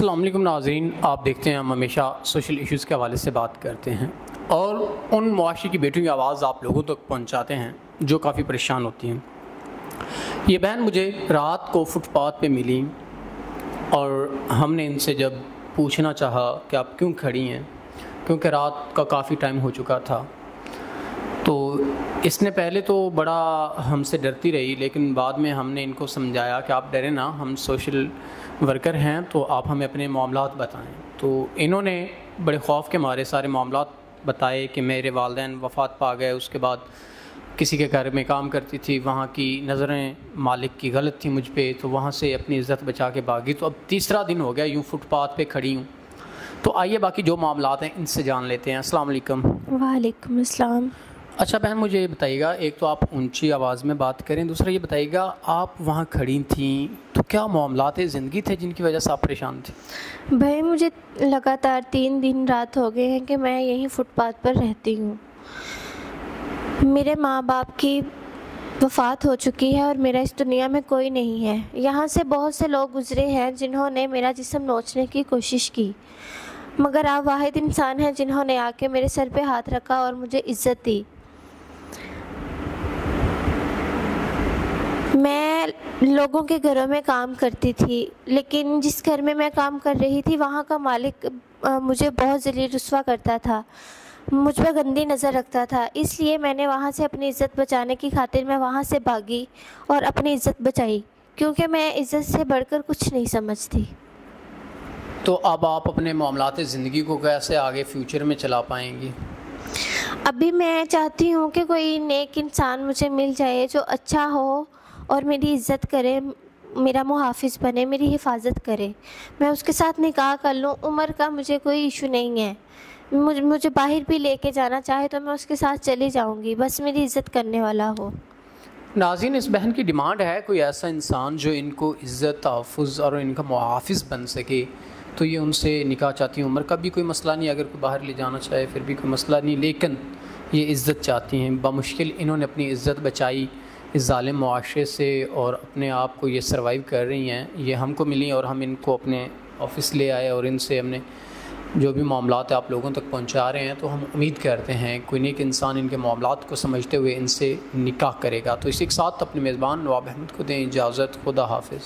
السلام علیکم ناظرین، آپ دیکھتے ہیں ہم ہمیشہ سوشل ایشوز کے حوالے سے بات کرتے ہیں اور ان معاشرے کی بیٹیوں کی آواز آپ لوگوں تک پہنچاتے ہیں جو کافی پریشان ہوتی ہیں۔ یہ بہن مجھے رات کو فٹ پاتھ پہ ملی اور ہم نے ان سے جب پوچھنا چاہا کہ آپ کیوں کھڑی ہیں، کیونکہ رات کا کافی ٹائم ہو چکا تھا، تو اس نے پہلے تو بڑا ہم سے ڈرتی رہی، لیکن بعد میں ہم نے ان کو سمجھایا کہ آپ ڈریں نا، ہم سوشل ورکر ہیں تو آپ ہمیں اپنے معاملات بتائیں۔ تو انہوں نے بڑے خوف کے مارے سارے معاملات بتائے کہ میرے والدین وفات پا گئے، اس کے بعد کسی کے گھر میں کام کرتی تھی، وہاں کی نظریں مالک کی غلط تھی مجھ پہ، تو وہاں سے اپنی عزت بچا کے بھاگی۔ تو اب تیسرا دن ہو گیا یوں فٹ پاتھ پہ کھڑی ہوں۔ تو آئیے باقی جو معاملات ہیں ان سے جان لیتے ہیں۔ السلام علیکم۔ وعلیکم السلام۔ اچھا بہن، مجھے یہ بتائیے گا، ایک تو آپ اونچی آواز میں بات کریں، دوسرا یہ بتائیے گا آپ وہاں کھڑی تھیں تو کیا معاملات زندگی تھے جن کی وجہ سے آپ پریشان تھے؟ بھائی مجھے لگاتار 3 دن رات ہو گئے ہیں کہ میں یہیں فٹ پاتھ پر رہتی ہوں۔ میرے ماں باپ کی وفات ہو چکی ہے اور میرا اس دنیا میں کوئی نہیں ہے۔ یہاں سے بہت سے لوگ گزرے ہیں جنہوں نے میرا جسم نوچنے کی کوشش کی، مگر آپ واحد انسان ہیں جنہوں نے آ کے میرے سر پہ ہاتھ رکھا اور مجھے عزت دی۔ میں لوگوں کے گھروں میں کام کرتی تھی، لیکن جس گھر میں کام کر رہی تھی وہاں کا مالک مجھے بہت ذلیل رسوا کرتا تھا، مجھ پہ گندی نظر رکھتا تھا۔ اس لیے میں نے وہاں سے اپنی عزت بچانے کی خاطر میں وہاں سے بھاگی اور اپنی عزت بچائی، کیونکہ میں عزت سے بڑھ کر کچھ نہیں سمجھتی۔ تو اب آپ اپنے معاملات زندگی کو کیسے آگے فیوچر میں چلا پائیں گی؟ ابھی میں چاہتی ہوں کہ کوئی نیک انسان مجھے مل جائے جو اچھا ہو اور میری عزت کرے، میرا محافظ بنے، میری حفاظت کرے، میں اس کے ساتھ نکاح کر لوں۔ عمر کا مجھے کوئی ایشو نہیں ہے، مجھے باہر بھی لے کے جانا چاہے تو میں اس کے ساتھ چلی جاؤں گی، بس میری عزت کرنے والا ہو۔ ناظرین، اس بہن کی ڈیمانڈ ہے کوئی ایسا انسان جو ان کو عزت، تحفظ اور ان کا محافظ بن سکے، تو یہ ان سے نکاح چاہتی ہیں۔ عمر کا بھی کوئی مسئلہ نہیں، اگر کوئی باہر لے جانا چاہے پھر بھی کوئی مسئلہ نہیں، لیکن یہ عزت چاہتی ہیں۔ بمشکل انہوں نے اپنی عزت بچائی اس ظالم معاشرے سے اور اپنے آپ کو یہ سروائیو کر رہی ہیں۔ یہ ہم کو ملی اور ہم ان کو اپنے آفس لے آئے اور ان سے ہم نے جو بھی معاملات آپ لوگوں تک پہنچا رہے ہیں، تو ہم امید کرتے ہیں کوئی نیک انسان ان کے معاملات کو سمجھتے ہوئے ان سے نکاح کرے گا۔ تو اسی کے ساتھ اپنے میزبان نواب احمد کو دیں اجازت۔ خدا حافظ۔